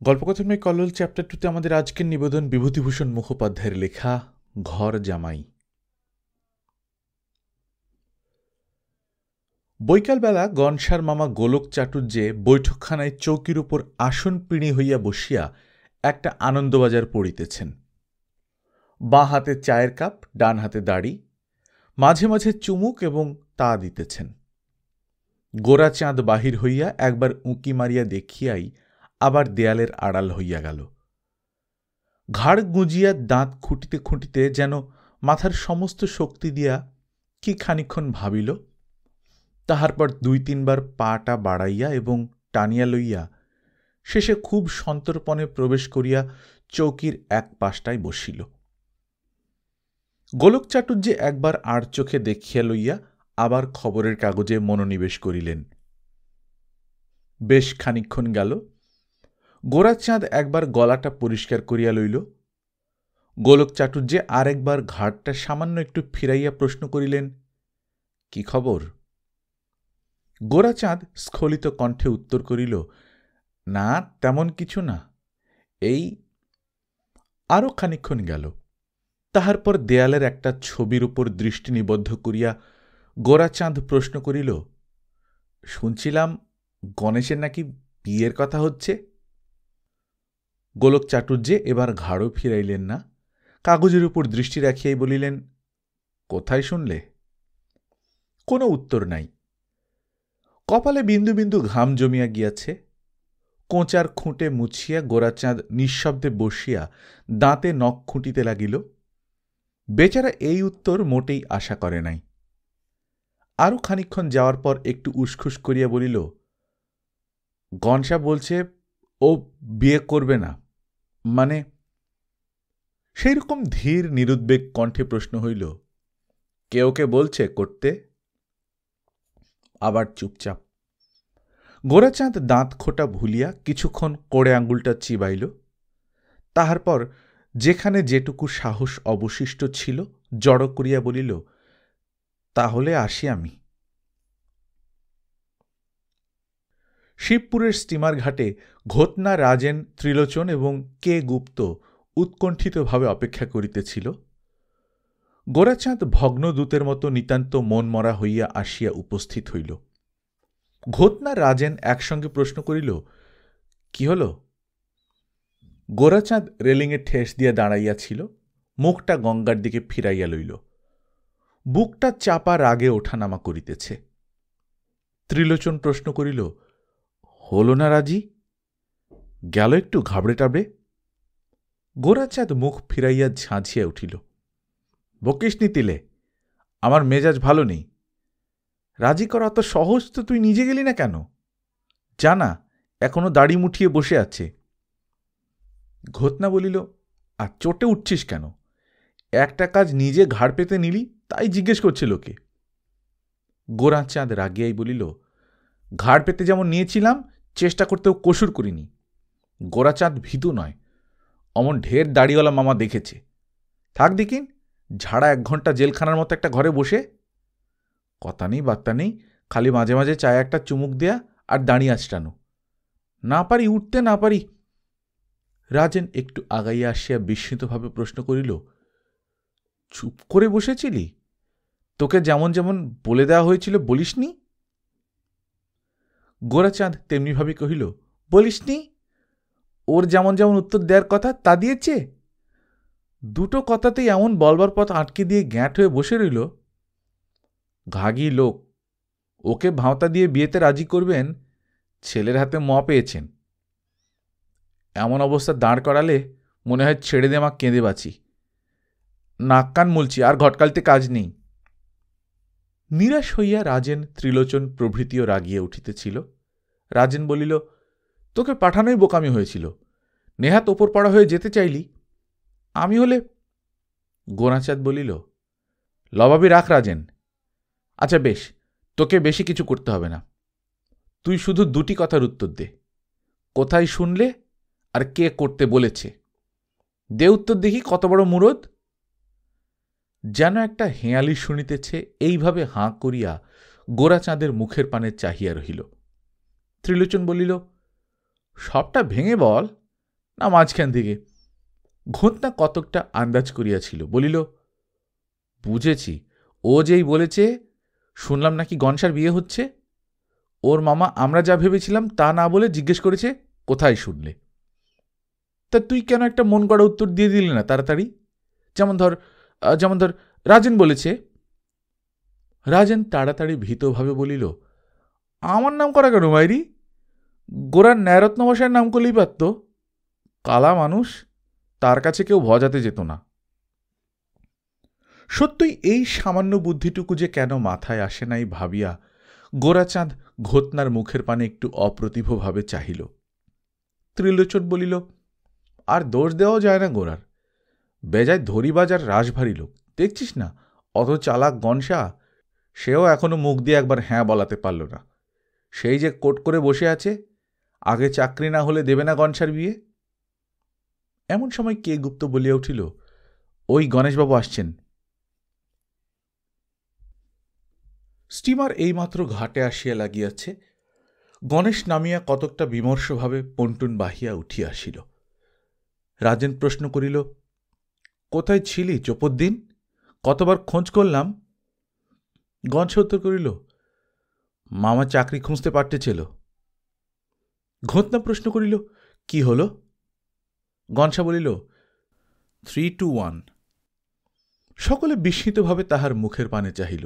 গল্পকথনময় Kallol chapter 2তে আমাদের আজকের নিবেদন বিভূতিভূষণ মুখোপাধ্যায়ের লেখা ঘর জামাই। বৈকালবেলা গনসার মামা গোলক চাটুর্যে বৈঠকখানায় চৌকির উপর আসন পিঁড়ি হইয়া বসিয়া একটা আনন্দবাজার পড়িতেছেন। বাঁ হাতে চায়ের কাপ, ডান হাতে দাড়ি, মাঝে মাঝে চুমুক এবং তা দিতেছেন। গোরাচাঁদ বাহির হইয়া একবার উঁকি মারিয়া দেখিয়াই আবার দেয়ালের আড়াল হইয়া গেল। ঘাড় গুঁজিয়া দাঁত খুঁটিতে খুঁটিতে যেন মাথার সমস্ত শক্তি দিয়া কি খানিক্ষণ ভাবিল, তাহার পর 2-3 বার পাটা বাড়াইয়া এবং টানিয়া লইয়া শেষে খুব সন্তর্পণে প্রবেশ করিয়া চৌকির এক পাশটায় বসিল। গোলক চাটুর্যে একবার আর চোখে দেখিয়া লইয়া আবার খবরের কাগজে মনোনিবেশ করিলেন। বেশ খানিক্ষণ গেল। গোরাচাঁদ একবার গলাটা পরিষ্কার করিয়া লইল। গোলক চাটুর্যে আর একবার ঘাড়টা সামান্য একটু ফিরাইয়া প্রশ্ন করিলেন, কি খবর? গোরাচাঁদ স্খলিত কণ্ঠে উত্তর করিল, না তেমন কিছু না, এই। আরও খানিক্ষণ গেল। তাহার পর দেয়ালের একটা ছবির উপর দৃষ্টি নিবদ্ধ করিয়া গোরাচাঁদ প্রশ্ন করিল, শুনছিলাম গণেশের নাকি বিয়ের কথা হচ্ছে? গোলক চাটুর্যে এবার ঘাড়ও ফিরাইলেন না, কাগজের উপর দৃষ্টি রাখিয়াই বলিলেন, কোথায় শুনলে? কোনো উত্তর নাই। কপালে বিন্দু বিন্দু ঘাম জমিয়া গিয়াছে। কোঁচার খুঁটে মুছিয়া গোরাচাঁদ নিঃশব্দে বসিয়া দাঁতে নখ খুঁটিতে লাগিল। বেচারা এই উত্তর মোটেই আশা করে নাই। আরও খানিক্ষণ যাওয়ার পর একটু উসখুস করিয়া বলিল, গনসা বলছে ও বিয়ে করবে না, মানে? সেই রকম ধীর নিরুদ্বেগ কণ্ঠে প্রশ্ন হইল, কে ওকে বলছে করতে? আবার চুপচাপ। গোরাচাঁদ দাঁত খোটা ভুলিয়া কিছুক্ষণ কোড়ে আঙুলটা চিবাইল। তাহার পর যেখানে যেটুকু সাহস অবশিষ্ট ছিল জড়ো করিয়া বলিল, তাহলে আসি আমি। শিবপুরের স্টিমার ঘাটে ঘোতনা, রাজেন, ত্রিলোচন এবং কে গুপ্ত উৎকণ্ঠিতভাবে অপেক্ষা করিতেছিল। গোরাচাঁদ ভগ্নদূতের মতো নিতান্ত মনমরা হইয়া আসিয়া উপস্থিত হইল। ঘোতনা, রাজেন একসঙ্গে প্রশ্ন করিল, কি হল? গোরাচাঁদ রেলিংয়ে ঠেস দিয়া দাঁড়াইয়াছিল, মুখটা গঙ্গার দিকে ফিরাইয়া লইল। বুকটা চাপা রাগে ওঠানামা করিতেছে। ত্রিলোচন প্রশ্ন করিল, হল না রাজি? গেল একটু ঘাবড়ে টাবড়ে? গোরাচাঁদ মুখ ফিরাইয়া ঝাঁঝিয়া উঠিল, বকিস নি তিলে, আমার মেজাজ ভালো নেই। রাজি করা অত সহজ তো তুই নিজে গেলি না কেন? জানা এখনো দাড়ি মুঠিয়ে বসে আছে। ঘোতনা বলিল, আর চটে উঠছিস কেন? একটা কাজ নিজে ঘাড় পেতে নিলি, তাই জিজ্ঞেস করছে লোকে। গোরাচাঁদ রাগিয়াই বলিল, ঘাড় পেতে যেমন নিয়েছিলাম, চেষ্টা করতেও কসুর করিনি। গোরাচাঁদ ভীতু নয়, অমন ঢের দাড়িওয়ালা মামা দেখেছে। থাক দেখিন, ঝাড়া 1 ঘন্টা জেলখানার মতো একটা ঘরে বসে। কথা নেই বার্তা নেই, খালি মাঝে মাঝে চায়ে একটা চুমুক দেয়া আর দাঁড়িয়ে আঁচটানো। না পারি উঠতে, না পারি। রাজেন একটু আগাইয়া আসিয়া বিস্মিতভাবে প্রশ্ন করিল, চুপ করে বসেছিলি? তোকে যেমন যেমন বলে দেওয়া হয়েছিল বলিসনি? গোরাচাঁদ তেমনিভাবে কহিল, বলিসনি? ওর যেমন যেমন উত্তর দেওয়ার কথা তা দিয়েছে। দুটো কথাতেই এমন বলবার পথ আটকে দিয়ে গ্যাঁট হয়ে বসে রইল। ঘাগি লোক, ওকে ভাঁওতা দিয়ে বিয়েতে রাজি করবেন, ছেলের হাতে ম পেয়েছেন। এমন অবস্থা দাঁড় করালে মনে হয় ছেড়ে দে মা, কেঁদে বাঁচি। নাক কান মুলছি, আর ঘটকালতে কাজ নেই। নিরাশ হইয়া রাজেন, ত্রিলোচন প্রভৃতিও রাগিয়া উঠিতেছিল। রাজেন বলিল, তোকে পাঠানোই বোকামি হয়েছিল, নেহাত ওপর পড়া হয়ে যেতে চাইলি। আমি হলে। গোরাচাঁদ বলিল, লবাবি রাখ রাজেন। আচ্ছা বেশ, তোকে বেশি কিছু করতে হবে না। তুই শুধু 2টি কথার উত্তর দে, কোথায় শুনলে আর কে করতে বলেছে। দে উত্তর দেখি, কত বড় মুরদ। যেন একটা হেঁয়ালি শুনিতেছে এইভাবে হাঁ করিয়া গোরাচাঁদের মুখের পানে চাহিয়া রহিল। ত্রিলোচন বলিল, সবটা ভেঙে বল, না মাঝখান থেকে? ঘটনা কতকটা আন্দাজ করিয়াছিল, বলিল, বুঝেছি, ও যেই বলেছে শুনলাম নাকি গনসার বিয়ে হচ্ছে, ওর মামা আমরা যা ভেবেছিলাম তা না বলে জিজ্ঞেস করেছে কোথায় শুনলে। তা তুই কেন একটা মন গড়া উত্তর দিয়ে দিলি না তাড়াতাড়ি? যেমন ধর রাজেন বলেছে। রাজেন তাড়াতাড়ি ভীতভাবে বলিল, আমার নাম করা কেন মাইরি? গোরার ন্যায়রত্ন মশাইয়ের নাম করলেই পারত। কালা মানুষ, তার কাছে কেউ ভজাতে যেত না। সত্যই এই সামান্য বুদ্ধিটুকু যে কেন মাথায় আসে নাই ভাবিয়া গোরাচাঁদ ঘটনার মুখের পানে একটু অপ্রতিভভাবে চাহিল। ত্রিলোচন বলিল, আর দোষ দেওয়াও যায় না গোরার। বেজায় ধরিবাজার রাশভারী লোক, দেখছিস না অত চালাক গনসা, সেও এখনো মুখ দিয়ে একবার হ্যাঁ বলাতে পারল না। সেই যে কোট করে বসে আছে, আগে চাকরি না হলে দেবে না গনসার বিয়ে। এমন সময় কে গুপ্ত বলিয়া উঠিল, ওই গণেশবাবু আসছেন। স্টিমার এইমাত্র ঘাটে আসিয়া লাগিয়াছে। গণেশ নামিয়া কতকটা বিমর্ষভাবে পন্টুন বাহিয়া উঠিয়া আসিল। রাজেন প্রশ্ন করিল, কোথায় ছিলি চোপদ্দিন? কতবার খোঁজ করলাম। গণেশ উত্তর করিল, মামা চাকরি খুঁজতে পারতেছিল। ঘটনা প্রশ্ন করিল, কি হল? গনসা বলিল, 3-1। সকলে বিস্মিতভাবে তাহার মুখের পানে চাহিল।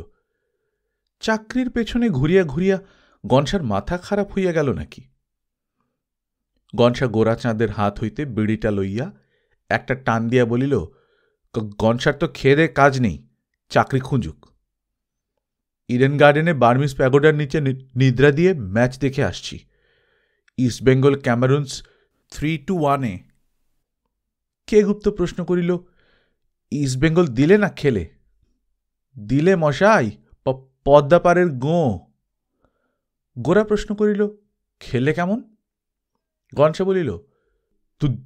চাকরির পেছনে ঘুরিয়া ঘুরিয়া গনসার মাথা খারাপ হইয়া গেল নাকি? গনসা গোরাচাঁদের হাত হইতে বিড়িটা লইয়া একটা টান দিয়া বলিল, গনসার তো খেয়ে কাজ নেই, চাকরি খুঁজুক। ইডেন গার্ডেনে বার্মিস প্যাগোডার নিচে নিদ্রা দিয়ে ম্যাচ দেখে আসছি। ইস্টবেঙ্গল ক্যামেরুনস 3-1। কে গুপ্ত প্রশ্ন করিল, ইস্টবেঙ্গল দিলে না খেলে? দিলে মশাই, পদ্মাপাড়ের গোঁ। গোরা প্রশ্ন করিল, খেলে কেমন? গনসা বলিল,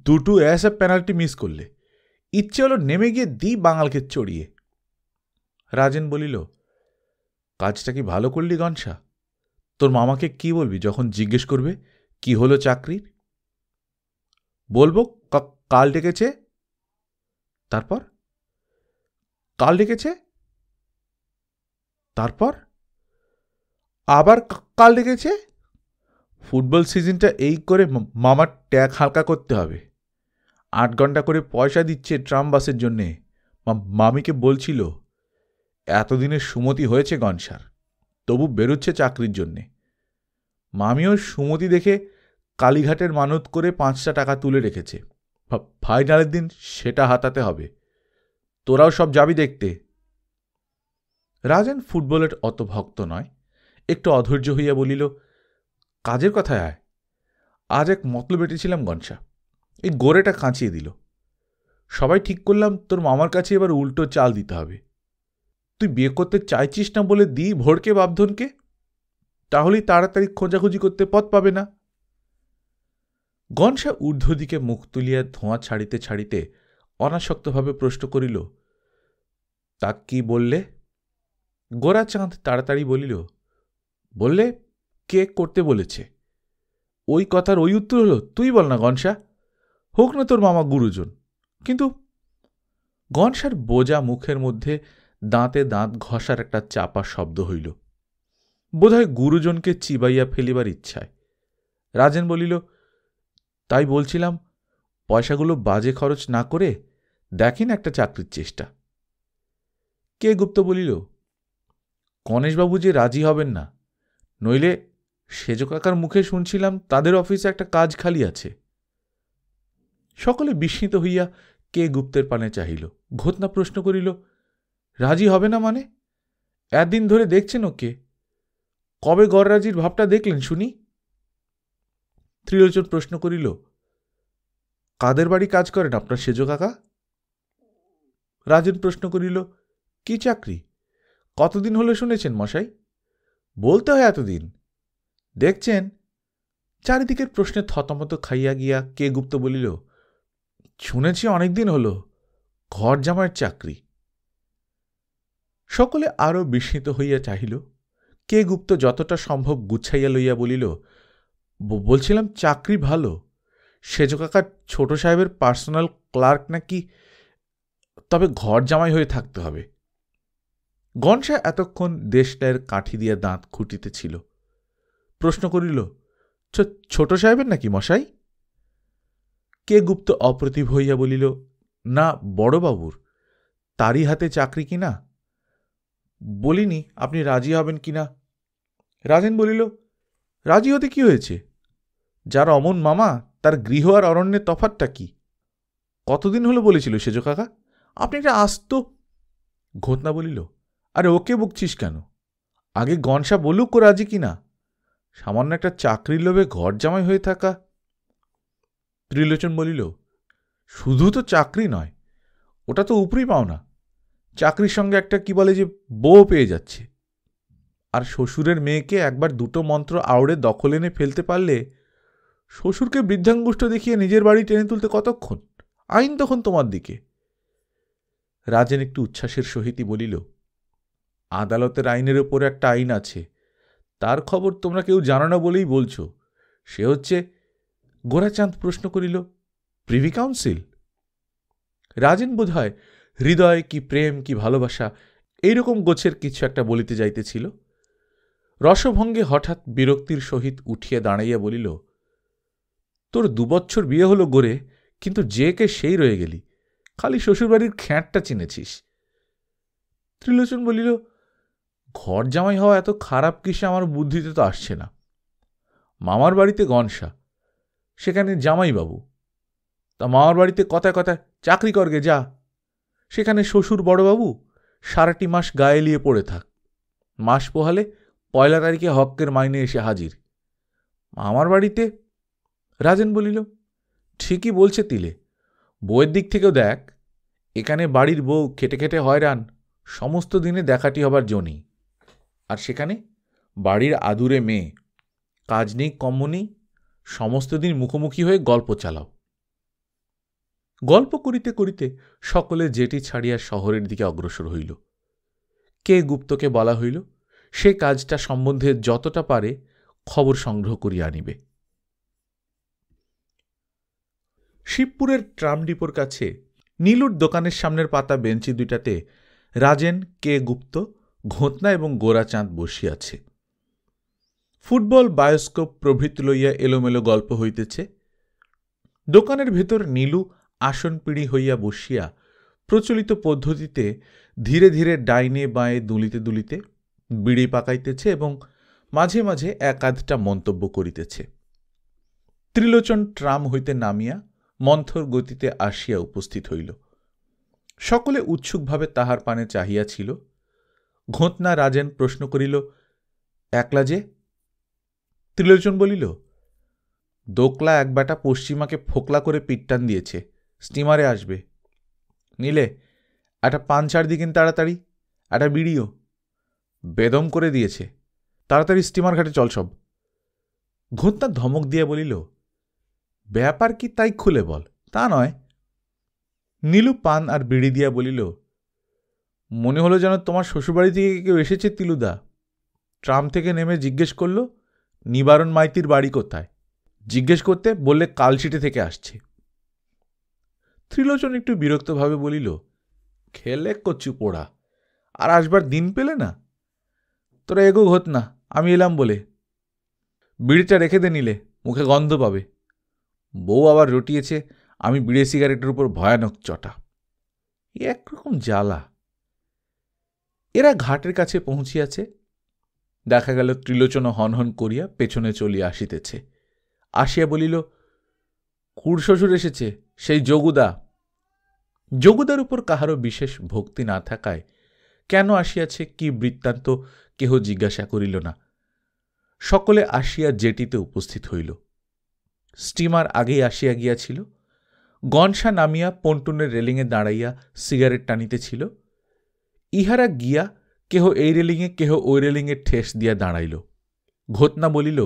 দুটো এসব পেনাল্টি মিস করলে, ইচ্ছে হলো নেমে গিয়ে দিই বাঙালকে চড়িয়ে। রাজেন বলিল, কাজটা কি ভালো করলি গনসা? তোর মামাকে কি বলবি যখন জিজ্ঞেস করবে কি হলো চাকরির? বলবো কাল ডেকেছে। তারপর? কাল ডেকেছে, তারপর আবার কাল ডেকেছে। ফুটবল সিজনটা এই করে মামার ট্যাগ হালকা করতে হবে। 8 ঘন্টা করে পয়সা দিচ্ছে ট্রাম বাসের জন্যে। মামিকে বলছিল, এতদিনের সুমতি হয়েছে গনসার, তবু বেরোচ্ছে চাকরির জন্যে। মামিও সুমতি দেখে কালীঘাটের মানত করে 5টা টাকা তুলে রেখেছে। ফাইনালের দিন সেটা হাতাতে হবে। তোরাও সব যাবি দেখতে। রাজেন ফুটবলের অত ভক্ত নয়, একটু অধৈর্য হইয়া বলিল, কাজের কথায় আয়। আজ এক মতলব এটেছিলাম গনসা, এই গোরেটা কাঁচিয়ে দিল। সবাই ঠিক করলাম তোর মামার কাছে এবার উল্টো চাল দিতে হবে। তুই বিয়ে করতে চাইছিস না বলে দিই ভোরকে বাপধনকে, তাহলেই তাড়াতাড়ি খোঁজাখুঁজি করতে পথ পাবে না। গনসা ঊর্ধ্ব দিকে মুখ তুলিয়া ধোঁয়া ছাড়িতে ছাড়িতে অনাসক্তভাবে প্রশ্ন করিল, তা কি বললে? গোরাচাঁদ তাড়াতাড়ি বলিল, বললে কে করতে বলেছে? ওই কথার ওই উত্তর হলো? তুই বল না গনসা, হোক না তোর মামা গুরুজন। কিন্তু গনসার বোজা মুখের মধ্যে দাঁতে দাঁত ঘষার একটা চাপা শব্দ হইল, বোধহয় গুরুজনকে চিবাইয়া ফেলিবার ইচ্ছায়। রাজেন বলিল, তাই বলছিলাম, পয়সাগুলো বাজে খরচ না করে দেখেন একটা চাকরির চেষ্টা। কে গুপ্ত বলিল, গণেশবাবু যে রাজি হবেন না, নইলে সেজ কাকার মুখে শুনছিলাম তাদের অফিসে একটা কাজ খালি আছে। সকলে বিস্মিত হইয়া কে গুপ্তের পানে চাহিল। ঘটনা প্রশ্ন করিল, রাজি হবে না মানে? একদিন ধরে দেখছেন ওকে, কবে গড়রাজির ভাবটা দেখলেন শুনি? ত্রিলোচন প্রশ্ন করিল, কাদের বাড়ি কাজ করেন আপনার সেজ কাকা? রাজেন প্রশ্ন করিল, কি চাকরি? কতদিন হলে শুনেছেন মশাই? বলতে হয় এতদিন। দেখছেন? চারিদিকের প্রশ্নে থতমত খাইয়া গিয়া কে গুপ্ত বলিল, শুনেছি অনেকদিন হল, ঘর জামাইয়ের চাকরি। সকলে আরও বিস্মিত হইয়া চাহিল। কে গুপ্ত যতটা সম্ভব গুছাইয়া লইয়া বলিল, বলছিলাম চাকরি ভালো, সেজ কাকার ছোট সাহেবের পার্সোনাল ক্লার্ক নাকি, তবে ঘর জামাই হয়ে থাকতে হবে। গনসা এতক্ষণ দেশটায়ের কাঠি দিয়া দাঁত খুঁটিতে ছিল। প্রশ্ন করিল, ছোট সাহেবের নাকি মশাই? কে গুপ্ত অপ্রতিভ হইয়া বলিল, না, বড়বাবুর। তারই হাতে চাকরি কিনা। বলিনি আপনি রাজি হবেন কিনা। রাজেন বলিল, রাজি হতে কি হয়েছে? যার অমন মামা তার গৃহ আর অরণ্যের তফাতটা কি? কতদিন হলো বলেছিল সেজ কাকা? আপনি একটা আস্ত। ঘটনা বলিল, আরে ওকে বকছিস কেন? আগে গনসা বলুক ও রাজি কিনা। সামান্য একটা চাকরির লোভে ঘর জামাই হয়ে থাকা। ত্রিলোচন বলিল, শুধু তো চাকরি নয়, ওটা তো উপরি পাওনা। চাকরির সঙ্গে একটা কি বলে যে বউ পেয়ে যাচ্ছে। আর শ্বশুরের মেয়েকে একবার দুটো মন্ত্র আওড়ে দখল এনে ফেলতে পারলে শ্বশুরকে বৃদ্ধাঙ্গুষ্ঠ দেখিয়ে নিজের বাড়ি টেনে তুলতে কতক্ষণ? আইন তখন তোমার দিকে। রাজেন একটু উচ্ছ্বাসের সহিতই বলিল, আদালতের আইনের ওপর একটা আইন আছে, তার খবর তোমরা কেউ জানো না বলেই বলছ। সে হচ্ছে। গোরাচাঁদ প্রশ্ন করিল, প্রিভি কাউন্সিল? রাজেন বোধ হয় হৃদয় কি প্রেম কি ভালোবাসা এইরকম গোছের কিছু একটা বলিতে যাইতেছিল। রসভঙ্গে হঠাৎ বিরক্তির সহিত উঠিয়া দাঁড়াইয়া বলিল, তোর 2 বছর বিয়ে হলো গোরে, কিন্তু যে কে সেই রয়ে গেলি, খালি শ্বশুরবাড়ির খ্যাঁটটা চিনেছিস। ত্রিলোচন বলিল, ঘর জামাই হওয়া এত খারাপ কিসে আমার বুদ্ধিতে তো আসছে না। মামার বাড়িতে গনসা, সেখানে জামাইবাবু, তা মামার বাড়িতে কথায় কথায় চাকরি করগে যা। সেখানে শ্বশুর বড়বাবু, সারাটি মাস গায়ে লিয়ে পড়ে থাক। মাস পোহালে 1 তারিখে হক্কের মাইনে এসে হাজির। আমার বাড়িতে। রাজেন বলিল, ঠিকই বলছে তিলে, বউয়ের দিক থেকেও দেখ। এখানে বাড়ির বউ খেটে খেটে হয়রান, সমস্ত দিনে দেখাটি হবার জনি। আর সেখানে বাড়ির আদুরে মেয়ে, কাজ নেই কম্ম নেই, সমস্ত দিন মুখোমুখি হয়ে গল্প চালাও। গল্প করিতে করিতে সকলে জেটি ছাড়িয়া শহরের দিকে অগ্রসর হইল। কে গুপ্তকে বলা হইল সে কাজটা সম্বন্ধে যতটা পারে খবর সংগ্রহ করিয়া আনিবে। শিবপুরের ট্রাম ডিপোর কাছে নীলুর দোকানের সামনের পাতা বেঞ্চি দুইটাতে রাজেন, কে গুপ্ত, ঘোতনা এবং গোরাচাঁদ বসিয়াছে। ফুটবল, বায়োস্কোপ প্রভৃতি লইয়া এলোমেলো গল্প হইতেছে। দোকানের ভেতর নীলু আসন পিঁড়ি হইয়া বসিয়া প্রচলিত পদ্ধতিতে ধীরে ধীরে ডাইনে বাঁয়ে দুলিতে দুলিতে বিড়ি পাকাইতেছে এবং মাঝে মাঝে এক আধটা মন্তব্য করিতেছে। ত্রিলোচন ট্রাম হইতে নামিয়া মন্থর গতিতে আসিয়া উপস্থিত হইল। সকলে উৎসুকভাবে তাহার পানে চাহিয়াছিল। ঘোতনা রাজেন প্রশ্ন করিল, একলা যে? ত্রিলোচন বলিল, দোকলা এক বেটা পশ্চিমাকে ফোকলা করে পিটটান দিয়েছে, স্টিমারে আসবে। নিলে একটা পান ছাড় দিকিন তাড়াতাড়ি, একটা বিড়িও। বেদম করে দিয়েছে, তাড়াতাড়ি স্টিমার ঘাটে চল সব। ঘোতনা ধমক দিয়া বলিল, ব্যাপার কি তাই খুলে বল। তা নয়। নীলু পান আর বিড়ি দিয়া বলিল, মনে হলো যেন তোমার শ্বশুরবাড়ি থেকে কেউ এসেছে তিলুদা। ট্রাম থেকে নেমে জিজ্ঞেস করল নিবারণ মাইতির বাড়ি কোথায়। জিজ্ঞেস করতে বললে কালশিটে থেকে আসছে। ত্রিলোচন একটু বিরক্তভাবে বলিল, খেলে কচু পোড়া, আর আসবার দিন পেলে না। তোরা এগো ঘোতনা, আমি এলাম বলে। বিড়িটা রেখে দে নিলে, মুখে গন্ধ পাবে। বউ আবার রটিয়েছে আমি বিড়ি সিগারেটের উপর ভয়ানক চটা। একরকম জ্বালা। এরা ঘাটের কাছে পৌঁছিয়াছে। দেখা গেল ত্রিলোচন হনহন করিয়া পেছনে চলিয়া আসিতেছে। আসিয়া বলিল, খুড় শ্বশুর এসেছে, সেই যোগুদা। যোগুদার উপর কাহারও বিশেষ ভক্তি না থাকায় কেন আসিয়াছে কি বৃত্তান্ত কেহ জিজ্ঞাসা করিল না। সকলে আসিয়া জেটিতে উপস্থিত হইল। স্টিমার আগেই আসিয়া গিয়াছিল। গনসা নামিয়া পন্টুনের রেলিংয়ে দাঁড়াইয়া সিগারেট টানিতেছিল। ইহারা গিয়া কেহ এই রেলিংয়ে কেহ ওই রেলিংয়ে ঠেস দিয়া দাঁড়াইল। ঘোতনা বলিল,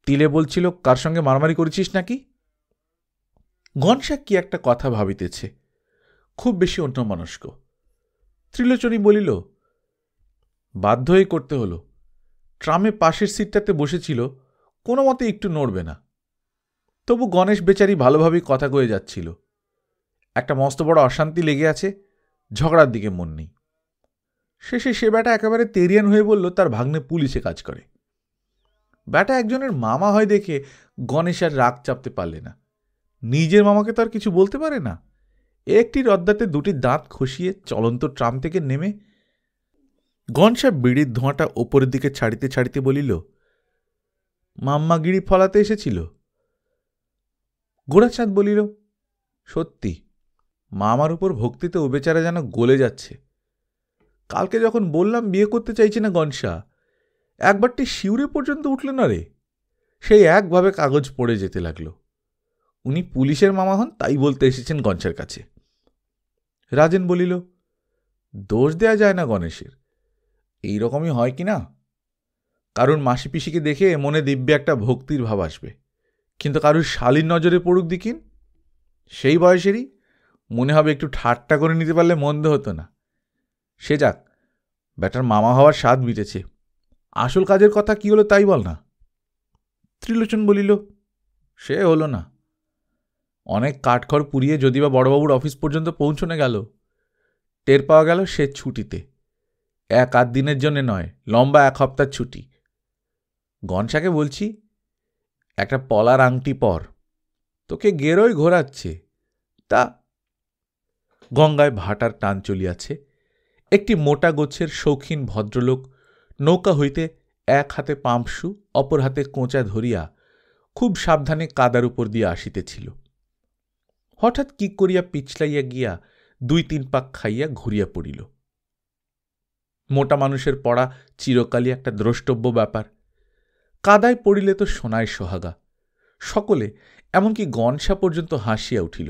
তিলে বলছিল কার সঙ্গে মারামারি করেছিস নাকি? গনসা কি একটা কথা ভাবিতেছে, খুব বেশি অন্যমনস্ক। ত্রিলোচনী বলিল, বাধ্য হয়ে করতে হলো। ট্রামে পাশের সিটটাতে বসেছিল, কোনো মতে একটু নড়বে না। তবু গণেশ বেচারি ভালোভাবেই কথা কয়ে যাচ্ছিল। একটা মস্ত বড় অশান্তি লেগে আছে, ঝগড়ার দিকে মন নেই। শেষে সে ব্যাটা একেবারে তেরিয়ান হয়ে বলল তার ভাগ্নে পুলিশে কাজ করে। ব্যাটা একজনের মামা হয় দেখে গণেশ আর রাগ চাপতে পারলে না। নিজের মামাকে তো আর কিছু বলতে পারে না। একটি রদ্দাতে দুটি দাঁত খসিয়ে চলন্ত ট্রাম থেকে নেমে ঘনশ্যাম বিড়ির ধোঁয়াটা ওপরের দিকে ছাড়িতে ছাড়িতে বলিল, মাম্মাগিরি ফলাতে এসেছিল? গোরাচাঁদ বলিল, সত্যি, মামার উপর ভক্তিতে ও বেচারা যেন গলে যাচ্ছে। কালকে যখন বললাম বিয়ে করতে চাইছি না গনসা, একবারটি শিউরে পর্যন্ত উঠল না রে। সেই একভাবে কাগজ পড়ে যেতে লাগলো। উনি পুলিশের মামা হন, তাই বলতে এসেছেন গনসার কাছে। রাজেন বলিল, দোষ দেয়া যায় না গণেশের, এই রকমই হয় কি না? কারুর মাসি পিসিকে দেখে মনে দিব্যে একটা ভক্তির ভাব আসবে, কিন্তু কারুর শালীর নজরে পড়ুক দিকিন, সেই বয়সেরই মনে হবে একটু ঠাট্টা করে নিতে পারলে মন্দ হতো না। সে যাক, ব্যাটার মামা হওয়ার স্বাদ মিটেছে। আসল কাজের কথা কি হলো তাই বল না। ত্রিলোচন বলিল, সে হলো না। অনেক কাঠখড় পুড়িয়ে যদি বা বড়বাবুর অফিস পর্যন্ত পৌঁছনে গেল, টের পাওয়া গেল সে ছুটিতে। 1-8 দিনের জন্যে নয়, লম্বা 1 সপ্তাহ ছুটি। গনসাকে বলছি, একটা পলার আংটি পর, তোকে গেরোই ঘোরাচ্ছে। তা গঙ্গায় ভাটার টান চলিয়াছে। একটি মোটা গোছের শৌখিন ভদ্রলোক নৌকা হইতে এক হাতে পাম্পসু, অপর হাতে কোঁচা ধরিয়া খুব সাবধানে কাদার উপর দিয়ে আসিতেছিল। হঠাৎ কি করিয়া পিছলাইয়া গিয়া 2-3 পাক খাইয়া ঘুরিয়া পড়িল। মোটা মানুষের পড়া চিরকালই একটা দ্রষ্টব্য ব্যাপার। কাদায় পড়িলে তো সোনায় সোহাগা। সকলে, এমনকি গনসা পর্যন্ত হাসিয়া উঠিল।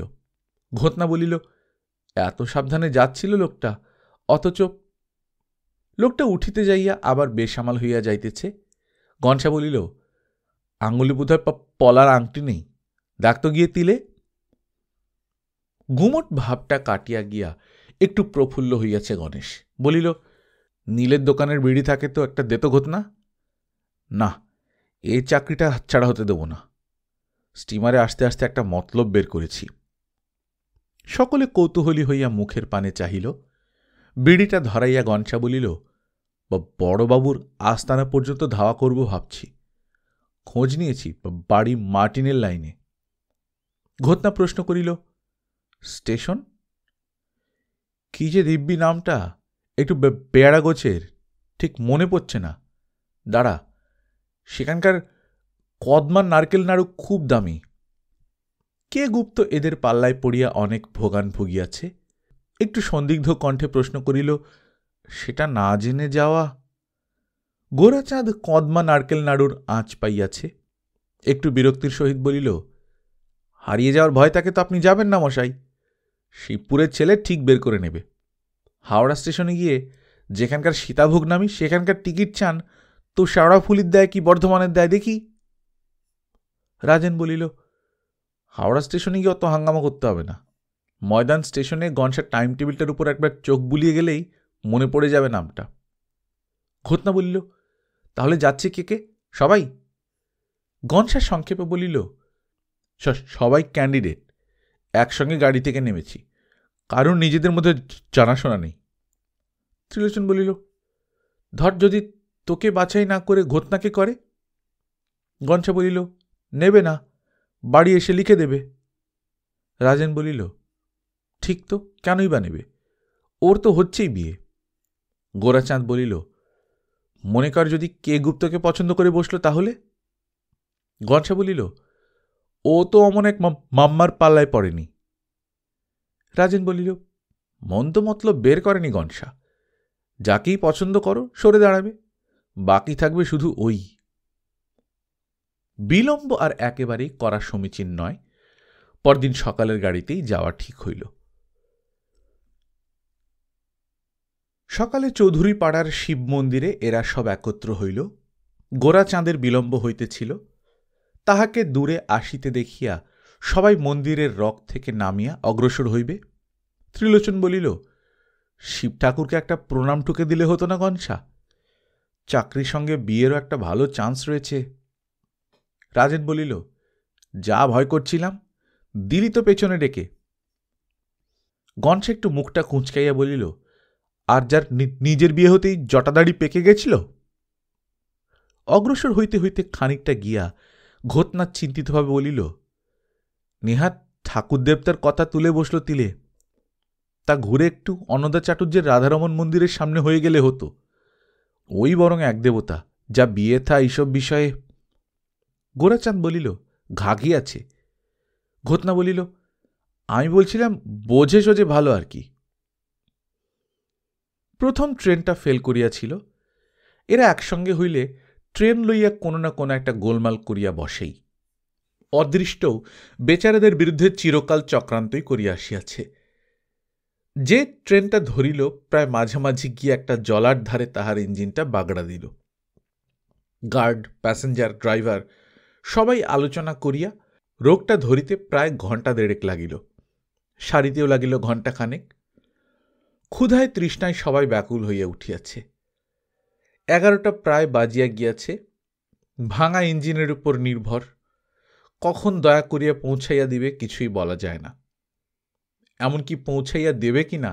ঘটনা বলিল, এত সাবধানে যাচ্ছিল লোকটা, অথচ লোকটা উঠিতে যাইয়া আবার বেসামাল হইয়া যাইতেছে। গনসা বলিল, আঙুলে বোধহয় পলার আংটি নেই, দেখ তো গিয়ে তিলে। গুমট ভাবটা কাটিয়া গিয়া একটু প্রফুল্ল হইয়াছে গণেশ। বলিল, নীলের দোকানের বিড়ি থাকে তো একটা দেত ঘটনা। না, এই চাকরিটা হাতছাড়া হতে দেব না। স্টিমারে আসতে আসতে একটা মতলব বের করেছি। সকলে কৌতূহলী হইয়া মুখের পানে চাহিল। বিড়িটা ধরাইয়া গনসা বলিল, বড়বাবুর আস্তানা পর্যন্ত ধাওয়া করব ভাবছি। খোঁজ নিয়েছি, বাড়ি মার্টিনের লাইনে। ঘটনা প্রশ্ন করিল, স্টেশন? কি যে দিব্যি নামটা, একটু বেয়ারা গোছের, ঠিক মনে পড়ছে না। দাঁড়া, সেখানকার কদমার নারকেল নাড়ু খুব দামি। কে গুপ্ত এদের পাল্লায় পড়িয়া অনেক ভোগান ভুগিয়াছে। একটু সন্দিগ্ধ কণ্ঠে প্রশ্ন করিল, সেটা না জেনে যাওয়া। গোরাচাঁদ কদমা নারকেল নাড়ুর আঁচ পাইয়াছে। একটু বিরক্তির সহিত বলিল, হারিয়ে যাওয়ার ভয় থাকে তো আপনি যাবেন না মশাই। শিবপুরের ছেলে ঠিক বের করে নেবে। হাওড়া স্টেশনে গিয়ে যেখানকার সীতাভোগ নামি সেখানকার টিকিট চান তো শেওড়াফুলির দেয় কি বর্ধমানের দেয় দেখি। রাজেন বলিল, হাওড়া স্টেশনে গিয়ে অত হাঙ্গামা করতে হবে না। ময়দান স্টেশনে গনসার টাইম টেবিলটার উপর একবার চোখ বুলিয়ে গেলেই মনে পড়ে যাবে নামটা। ঘটনা বলিল, তাহলে যাচ্ছে কে কে? সবাই? গনসা সংক্ষেপে বলিল, সবাই ক্যান্ডিডেট, একসঙ্গে গাড়ি থেকে নেমেছি, কারণ নিজেদের মধ্যে জানাশোনা নেই। ত্রিলোচন বলিল, ধর যদি তোকে বাছাই না করে ঘটনাকে করে? গনসা বলিল, নেবে না, বাড়ি এসে লিখে দেবে। রাজেন বলিল, ঠিক তো, কেনই বা নেবে, ওর তো হচ্ছেই বিয়ে। গোরাচাঁদ বলিল, মনে কর যদি কে গুপ্তকে পছন্দ করে বসলো তাহলে? গনসা বলিল, ও তো অমন এক মাম্মার পাল্লায় পড়েনি। রাজেন বলিল, মন তো মতলব বের করেনি গনসা, যাকেই পছন্দ করো সরে দাঁড়াবে, বাকি থাকবে শুধু ওই। বিলম্ব আর একেবারেই করা সমীচীন নয়। পরদিন সকালের গাড়িতেই যাওয়া ঠিক হইল। সকালে চৌধুরী পাড়ার শিব মন্দিরে এরা সব একত্র হইল। গোরাচাঁদের বিলম্ব হইতেছিল, তাহাকে দূরে আসিতে দেখিয়া সবাই মন্দিরের রক থেকে নামিয়া অগ্রসর হইবে। ত্রিলোচন বলিল, শিব ঠাকুরকে একটা প্রণাম ঠুকে দিলে হতো না গনসা? চাকরির সঙ্গে বিয়েরও একটা ভালো চান্স রয়েছে। রাজেন বলিল, যা ভয় করছিলাম দিলি তো পেছনে ডেকে। গনসা একটু মুখটা কুঁচকাইয়া বলিল, আর যার নিজের বিয়ে হতেই জটাদাড়ি পেকে গেছিল। অগ্রসর হইতে হইতে খানিকটা গিয়া ঘোতনাথ চিন্তিতভাবে বলিল, নেহাত ঠাকুর দেবতার কথা তুলে বসল তিলে, তা ঘুরে একটু অন্নদা চাটুর্যের রাধারমণ মন্দিরের সামনে হয়ে গেলে হতো। ওই বরং এক দেবতা, যা বিয়ে থা এইসব বিষয়ে। গোরাচাঁদ বলিল, ঘাঘি আছে। ঘোতনা বলিল, আমি বলছিলাম বোঝে সোজে ভালো আর কি। প্রথম ট্রেনটা ফেল করিয়াছিল। এরা একসঙ্গে হইলে ট্রেন লইয়া কোনো না কোনো একটা গোলমাল করিয়া বসেই। অদৃষ্টও বেচারাদের বিরুদ্ধে চিরকাল চক্রান্তই করিয়া আসিয়াছে। যে ট্রেনটা ধরিল প্রায় মাঝামাঝি গিয়ে একটা জলার ধারে তাহার ইঞ্জিনটা বাগড়া দিল। গার্ড, প্যাসেঞ্জার, ড্রাইভার সবাই আলোচনা করিয়া রোগটা ধরিতে প্রায় ঘণ্টা দেড়েক লাগিল। সারিতেও লাগিল ঘণ্টাখানেক। ক্ষুধায় তৃষ্ণায় সবাই ব্যাকুল হইয়া উঠিয়াছে। 11টা প্রায় বাজিয়া গিয়াছে। ভাঙা ইঞ্জিনের উপর নির্ভর। কখন দয়া করিয়া পৌঁছাইয়া দিবে কিছুই বলা যায় না। এমনকি পৌঁছাইয়া দেবে কিনা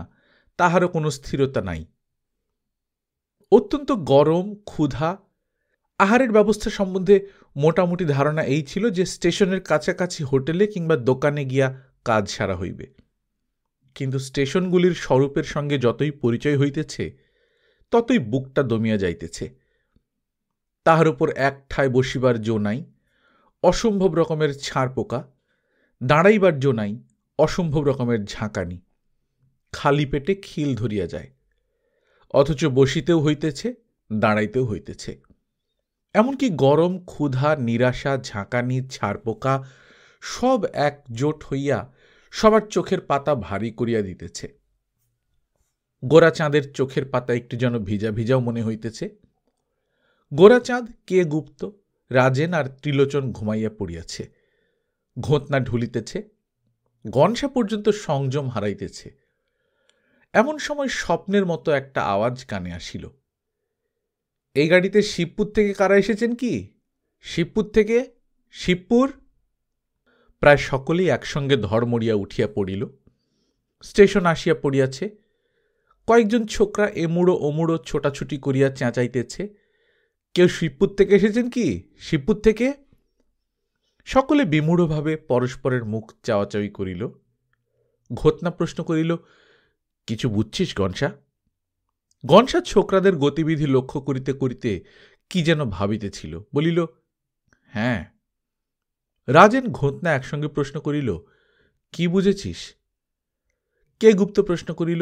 তাহারও কোনো স্থিরতা নাই। অত্যন্ত গরম, ক্ষুধা। আহারের ব্যবস্থা সম্বন্ধে মোটামুটি ধারণা এই ছিল যে স্টেশনের কাছাকাছি হোটেলে কিংবা দোকানে গিয়া কাজ সারা হইবে। কিন্তু স্টেশনগুলির স্বরূপের সঙ্গে যতই পরিচয় হইতেছে ততই বুকটা দমিয়া যাইতেছে। তাহার উপর এক ঠায় বসিবার জো নাই, অসম্ভব রকমের ছাড় পোকা। দাঁড়াইবার জো নাই, অসম্ভব রকমের ঝাঁকানি। খালি পেটে খিল ধরিয়া যায়। অথচ বসিতেও হইতেছে, দাঁড়াইতেও হইতেছে। এমনকি গরম, ক্ষুধা, নিরাশা, ঝাঁকানি, ছাড়পোকা সব একজোট হইয়া সবার চোখের পাতা ভারী করিয়া দিতেছে। গোরাচাঁদের চোখের পাতা একটু যেন ভিজা ভিজাও মনে হইতেছে। গোরাচাঁদ, কে গুপ্ত, রাজেন আর ত্রিলোচন ঘুমাইয়া পড়িয়াছে। ঘোতনা ঢুলিতেছে। গনসা পর্যন্ত সংযম হারাইতেছে। এমন সময় স্বপ্নের মতো একটা আওয়াজ কানে আসিল। এই গাড়িতে শিবপুর থেকে কারা এসেছেন কি? শিবপুর থেকে? শিবপুর? প্রায় সকলেই একসঙ্গে ধড়মড়িয়া উঠিয়া পড়িল। স্টেশন আসিয়া পড়িয়াছে। কয়েকজন ছোকরা এমুড়ো ওমুড়ো ছোটাছুটি করিয়া চেঁচাইতেছে, কেউ শিবপুর থেকে এসেছেন কি? শিবপুর থেকে? সকলে বিমূঢ়ভাবে পরস্পরের মুখ চাওয়াচাওয়ি করিল। ঘোতনা প্রশ্ন করিল, কিছু বুঝছিস গনসা? গনসা ছোকরাদের গতিবিধি লক্ষ্য করিতে করিতে কি যেন ভাবিতেছিল। বলিল, হ্যাঁ। রাজেন, ঘোতনা একসঙ্গে প্রশ্ন করিল, কি বুঝেছিস? কে গুপ্ত প্রশ্ন করিল,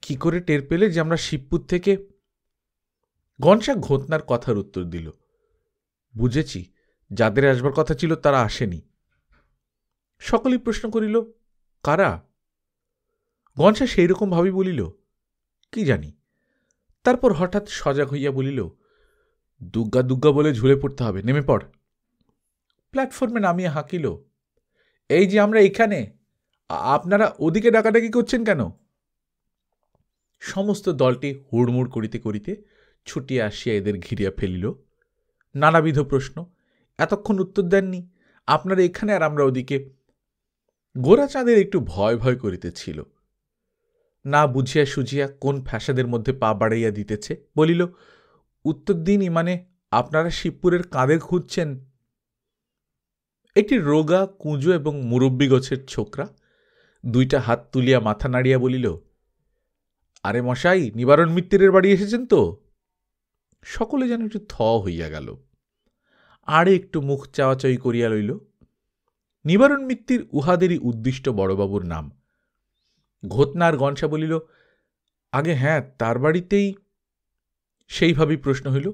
কি করে টের পেলে যে আমরা শিবপুর থেকে? গনসা ঘোতনার কথার উত্তর দিল, বুঝেছি, যাদের আসবার কথা ছিল তারা আসেনি। সকলেই প্রশ্ন করিল, কারা? গনসা সেই রকম ভাবি বলিল, কি জানি। তারপর হঠাৎ সজাগ হইয়া বলিল, দুগ্গা দুগ্গা বলে ঝুলে পড়তে হবে, নেমে পড়। প্ল্যাটফর্মে নামিয়ে হাঁকিল, এই যে আমরা এখানে, আপনারা ওদিকে ডাকাডাকি করছেন কেন? সমস্ত দলটি হুড়মুড় করিতে করিতে ছুটিয়া আসিয়া এদের ঘিরিয়া ফেলিল। নানাবিধ প্রশ্ন। এতক্ষণ উত্তর দেননি, আপনারা এখানে আর আমরা ওদিকে। গোরাচাঁদের একটু ভয় ভয় করিতেছিল। না বুঝিয়া সুঝিয়া কোন ফ্যাসাদের মধ্যে পা বাড়াইয়া দিতেছে। বলিল, উত্তর দিনই, মানে আপনারা শিবপুরের কাঁধে খুঁজছেন? একটি রোগা, কুঁজো এবং মুরব্বী গোছের ছোকরা দুইটা হাত তুলিয়া মাথা নাড়িয়া বলিল, আরে মশাই, নিবারণ মিত্তিরের বাড়ি এসেছেন তো? সকলে যেন একটু থ হইয়া গেল। আরে একটু মুখ চাওয়াচাই করিয়া লইল। নিবারণ মিত্তির উহাদেরই উদ্দিষ্ট বড়বাবুর নাম। ঘোতনার গনসা বলিল, আগে হ্যাঁ, তার বাড়িতেই। সেইভাবেই প্রশ্ন হইল,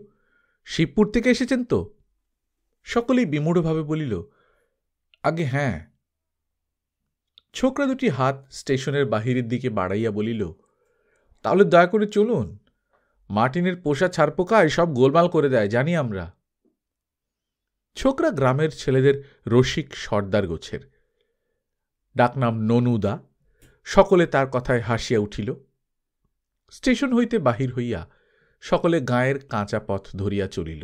শিবপুর থেকে এসেছেন তো? সকলেই বিমূঢ়ভাবে বলিল, আগে হ্যাঁ। ছোকরা দুটি হাত স্টেশনের বাহিরের দিকে বাড়াইয়া বলিল, তাহলে দয়া করে চলুন, মার্টিনের পোষা ছারপোকায় সব গোলমাল করে দেয়, জানি আমরা। ছোকরা গ্রামের ছেলেদের রসিক সর্দার গোছের, ডাকনাম ননুদা। সকলে তার কথায় হাসিয়া উঠিল। স্টেশন হইতে বাহির হইয়া সকলে গাঁয়ের কাঁচা পথ ধরিয়া চলিল।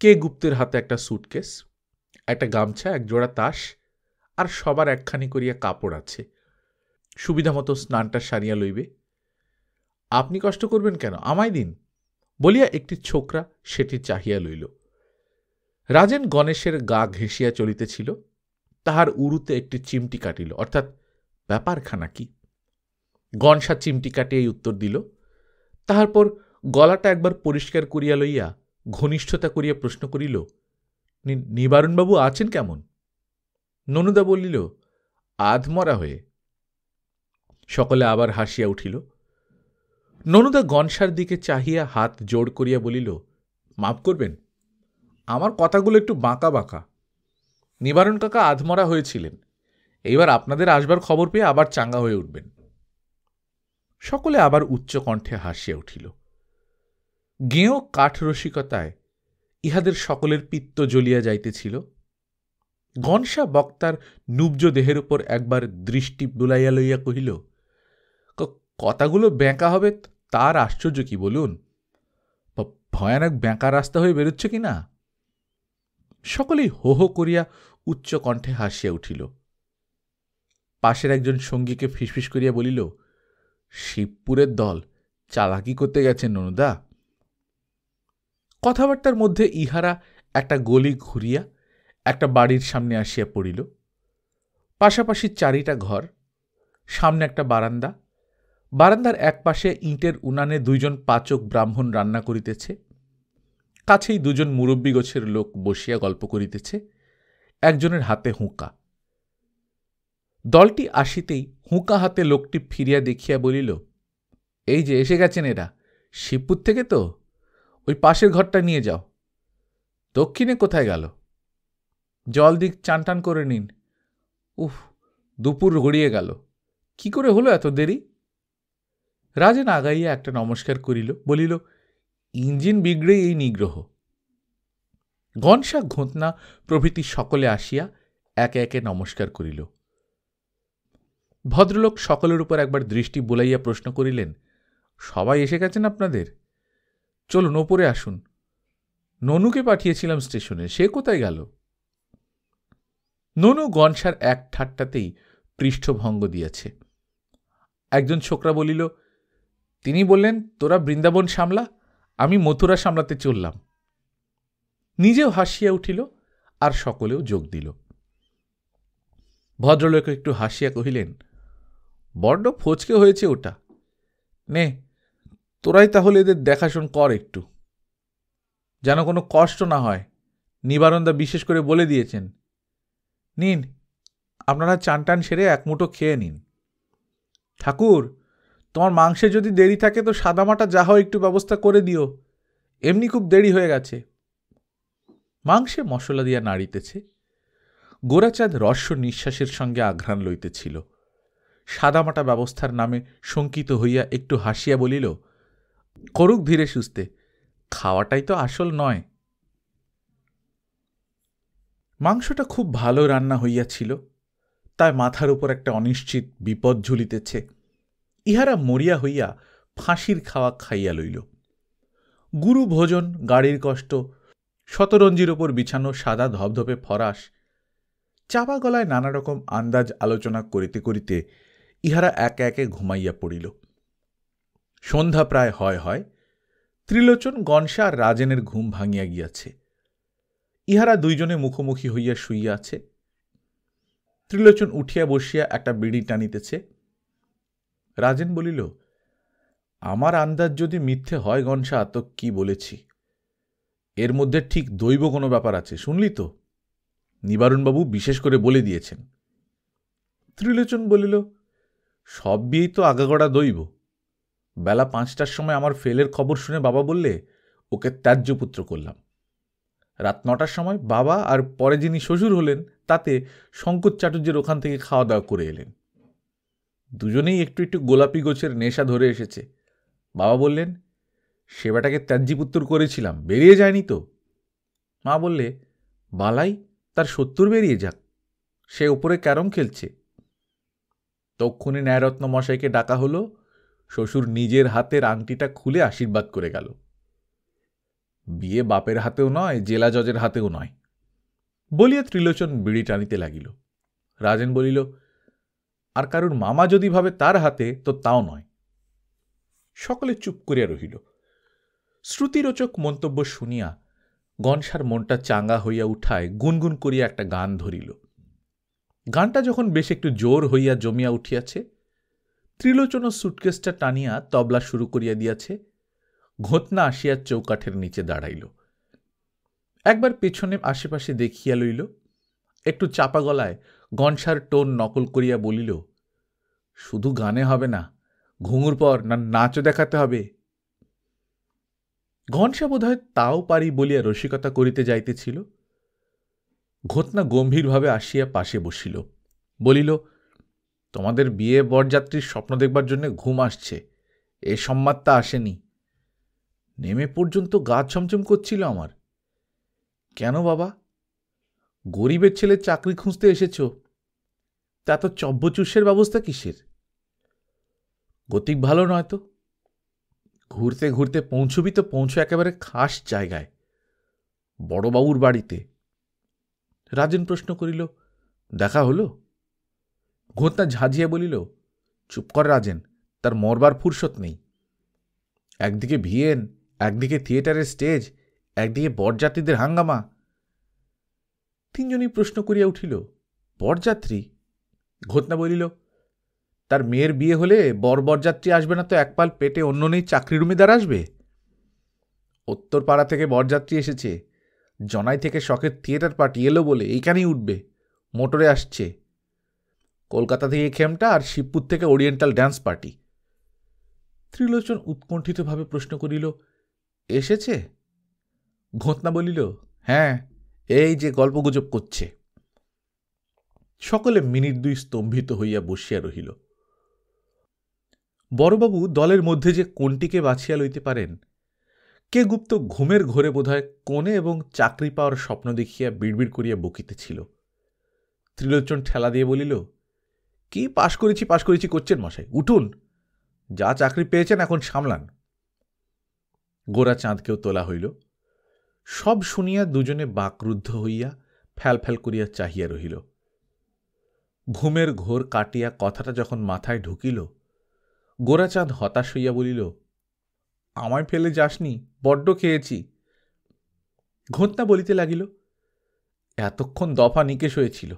কে গুপ্তের হাতে একটা সুটকেস, একটা গামছা, এক জোড়া তাস, আর সবার একখানি করিয়া কাপড় আছে। সুবিধা মতো স্নানটা সারিয়া লইবে। আপনি কষ্ট করবেন কেন, আমায় দিন বলিয়া একটি ছোকরা সেটি চাহিয়া লইল। রাজেন গণেশের গা ঘেঁষিয়া চলিতেছিল, তাহার উরুতে একটি চিমটি কাটিল, অর্থাৎ ব্যাপারখানা কি। গনসা চিমটি কাটিয়াই উত্তর দিল। তাহার পর গলাটা একবার পরিষ্কার করিয়া লইয়া ঘনিষ্ঠতা করিয়া প্রশ্ন করিল, নিবারণবাবু আছেন কেমন? ননুদা বলিল, আধমরা হয়ে। সকলে আবার হাসিয়া উঠিল। ননুদা গনসার দিকে চাহিয়া হাত জোড় করিয়া বলিল, মাপ করবেন, আমার কথাগুলো একটু বাঁকা বাঁকা। নিবারণ কাকা আধমরা হয়েছিলেন, এইবার আপনাদের আসবার খবর পেয়ে আবার চাঙ্গা হয়ে উঠবেন। সকলে আবার উচ্চ কণ্ঠে হাসিয়া উঠিল। গেঁয়ো কাঠ রসিকতায় ইহাদের সকলের পিত্ত জ্বলিয়া যাইতেছিল। গনসা বক্তার নুব্জ দেহের উপর একবার দৃষ্টি বুলাইয়া লইয়া কহিল, কথাগুলো ব্যাঁকা হবে তার আশ্চর্য কি বলুন, ভয়ানক ব্যাঁকা রাস্তা হয়ে বেরোচ্ছে কি না? সকলেই হো হো করিয়া উচ্চ কণ্ঠে হাসিয়া উঠিল। পাশের একজন সঙ্গীকে ফিসফিস করিয়া বলিল, শিবপুরের দল চালাকি করতে গেছেন ননুদা। কথাবার্তার মধ্যে ইহারা একটা গলি ঘুরিয়া একটা বাড়ির সামনে আসিয়া পড়িল। পাশাপাশি চারিটা ঘর, সামনে একটা বারান্দা। বারান্দার এক পাশে ইঁটের উনানে দুইজন পাচক ব্রাহ্মণ রান্না করিতেছে। কাছেই দুজন মুরব্বী গোছের লোক বসিয়া গল্প করিতেছে, একজনের হাতে হুঁকা। দলটি আসিতেই হুঁকা হাতে লোকটি ফিরিয়া দেখিয়া বলিল, এই যে এসে গেছেন এরা, শিবপুর থেকে তো? ওই পাশের ঘরটা নিয়ে যাও। দক্ষিণে কোথায় গেল? জল দিক, চান টান করে নিন। উফ, দুপুর গড়িয়ে গেল, কি করে হলো এত দেরি? রাজেন আগাইয়া একটা নমস্কার করিল, বলিল, ইঞ্জিন বিগড়ে এই নিগ্রহ। গনসা, ঘোঁতনা প্রভৃতি সকলে আসিয়া একে একে নমস্কার করিল। ভদ্রলোক সকলের উপর একবার দৃষ্টি বুলাইয়া প্রশ্ন করিলেন, সবাই এসে গেছেন আপনাদের? চলুন ওপরে আসুন। ননুকে পাঠিয়েছিলাম স্টেশনে, সে কোথায় গেল? ননু গনসার এক ঠাট্টাতেই পৃষ্ঠভঙ্গ দিয়েছে। একজন ছোকরা বলিল, তিনি বললেন তোরা বৃন্দাবন সামলা, আমি মথুরা সামলাতে চললাম। নিজেও হাসিয়া উঠিল, আর সকলেও যোগ দিল। ভদ্রলোক একটু হাসিয়া কহিলেন, বড্ড ফচকে হয়েছে ওটা। নে, তোরাই তাহলে এদের দেখাশোন কর একটু, যেন কোনো কষ্ট না হয়, নিবারণদা বিশেষ করে বলে দিয়েছেন। নিন, আপনারা চান টান সেরে এক মুঠো খেয়ে নিন। ঠাকুর, তোমার মাংসে যদি দেরি থাকে তো সাদামাটা যা হয় একটু ব্যবস্থা করে দিও, এমনি খুব দেরি হয়ে গেছে। মাংসে মশলা দিয়া নাড়িতেছে। গোরাচাঁদ রস্য নিঃশ্বাসের সঙ্গে আঘ্রাণ লইতেছিল। সাদামাটা ব্যবস্থার নামে শঙ্কিত হইয়া একটু হাসিয়া বলিল, করুক ধীরে সুস্থে, খাওয়াটাই তো আসল নয়। মাংসটা খুব ভালো রান্না হইয়াছিল, তাই মাথার উপর একটা অনিশ্চিত বিপদ ঝুলিতেছে। ইহারা মরিয়া হইয়া ফাঁসির খাওয়া খাইয়া লইল। গুরু ভোজন, গাড়ির কষ্ট, শতরঞ্জির ওপর বিছানো সাদা ধবধবে ফরাস, চাপা গলায় নানা রকম আন্দাজ আলোচনা করিতে করিতে ইহারা একে একে ঘুমাইয়া পড়িল। সন্ধ্যা প্রায় হয় হয়, ত্রিলোচন, গনসা আর রাজেনের ঘুম ভাঙিয়া গিয়াছে। ইহারা দুইজনে মুখোমুখি হইয়া শুইয়া আছে। ত্রিলোচন উঠিয়া বসিয়া একটা বিড়ি টানিতেছে। রাজেন বলিল, আমার আন্দাজ যদি মিথ্যে হয় গনসা, তো কি বলেছি, এর মধ্যে ঠিক দৈব কোনো ব্যাপার আছে, শুনলি তো? নিবারণবাবু বিশেষ করে বলে দিয়েছেন। ত্রিলোচন বলিল, সব বিয়েই তো আগাগোড়া দৈব। বেলা 5টার সময় আমার ফেলের খবর শুনে বাবা বললে ওকে ত্যায্যপুত্র করলাম। রাত 9টার সময় বাবা আর পরে যিনি শ্বশুর হলেন তাতে শঙ্কর চাটুর্যের ওখান থেকে খাওয়া দাওয়া করে এলেন। দুজনেই একটু একটু গোলাপি গোছের নেশা ধরে এসেছে। বাবা বললেন, সেবাটাকে ত্যায্যপুত্র করেছিলাম, বেরিয়ে যায়নি তো? মা বললে, বালাই, তার 70 বেরিয়ে যাক, সে ওপরে ক্যারম খেলছে। তক্ষুনি ন্যায়রত্ন মশাইকে ডাকা হলো। শ্বশুর নিজের হাতের আংটিটা খুলে আশীর্বাদ করে গেল। বিয়ে বাপের হাতেও নয়, জেলা জজের হাতেও নয়, বলিয়া ত্রিলোচন বিড়ি টানিতে লাগিল। রাজেন বলিল, আর কারুর মামা যদি ভাবে তার হাতে, তো তাও নয়। সকলে চুপ করিয়া রহিল। শ্রুতিরোচক মন্তব্য শুনিয়া গনসার মনটা চাঙ্গা হইয়া উঠায় গুনগুন করিয়া একটা গান ধরিল। গানটা যখন বেশ একটু জোর হইয়া জমিয়া উঠিয়াছে, ত্রিলোচন সুটকেসটা টানিয়া তবলা শুরু করিয়া দিয়াছে, ঘোতনা আসিয়া চৌকাঠের নিচে দাঁড়াইল। একবার পেছনে আশেপাশে দেখিয়া লইল, একটু চাপা গলায় গনসার টোন নকল করিয়া বলিল, শুধু গানে হবে না, ঘুঙুর পর নাচও দেখাতে হবে। ঘনশা বোধহয় তাও পারি বলিয়া রসিকতা করিতে যাইতেছিল। ঘোতনা গম্ভীরভাবে আসিয়া পাশে বসিল, বলিল, তোমাদের বিয়ে বরযাত্রীর স্বপ্ন দেখবার জন্য ঘুম আসছে, এ সম্মাদটা আসেনি। নেমে পর্যন্ত গা ছমছম করছিল আমার। কেন বাবা, গরিবের ছেলে চাকরি খুঁজতে এসেছ, তা তো চব্যচুষের ব্যবস্থা কিসের? গতিক ভালো নয় তো? ঘুরতে ঘুরতে পৌঁছবি তো পৌঁছো একেবারে খাস জায়গায়, বড়বাবুর বাড়িতে। রাজেন প্রশ্ন করিল, দেখা হলো? ঘোতনা ঝাঁঝিয়া বলিল, চুপ কর রাজেন, তার মরবার ফুরসত নেই। একদিকে ভিয়েন, একদিকে থিয়েটারের স্টেজ, একদিকে বরযাত্রীদের হাঙ্গামা। তিনজনই প্রশ্ন করিয়া উঠিল, বরযাত্রী? ঘোতনা বলিল, তার মেয়ের বিয়ে হলে বরযাত্রী আসবে না তো একপাল পেটে অন্য নেই চাকরির উমেদার আসবে? উত্তর পাড়া থেকে বরযাত্রী এসেছে, জনাই থেকে শখের থিয়েটার পার্টি এলো বলে এইখানেই উঠবে, মোটরে আসছে। কলকাতা থেকে খেমটা আর শিবপুর থেকে ওরিয়েন্টাল ড্যান্স পার্টি। ত্রিলোচন উৎকণ্ঠিতভাবে প্রশ্ন করিল, এসেছে? ঘোতনা বলিল, হ্যাঁ, এই যে গল্পগুজব করছে। সকলে মিনিট দুই স্তম্ভিত হইয়া বসিয়া রহিল। বড়বাবু দলের মধ্যে যে কোনটিকে বাছিয়া লইতে পারেন, কে গুপ্ত ঘুমের ঘোরে বোধহয় কোণে এবং চাকরি পাওয়ার স্বপ্ন দেখিয়া বিড়বিড় করিয়া বকিতেছিল। ত্রিলোচন ঠেলা দিয়ে বলিল, কি পাশ করেছি করছেন মশাই, উঠুন, যা চাকরি পেয়েছেন এখন সামলান। গোরাচাঁদকেও তোলা হইল। সব শুনিয়া দুজনে বাকরুদ্ধ হইয়া ফ্যাল ফ্যাল করিয়া চাহিয়া রহিল। ঘুমের ঘোর কাটিয়া কথাটা যখন মাথায় ঢুকিল, গোরাচাঁদ হতাশ হইয়া বলিল, আমায় ফেলে যাসনি, বড্ড খেয়েছি। ঘোতনা বলিতে লাগিল, এতক্ষণ দফা নিকেশ হয়েছিল,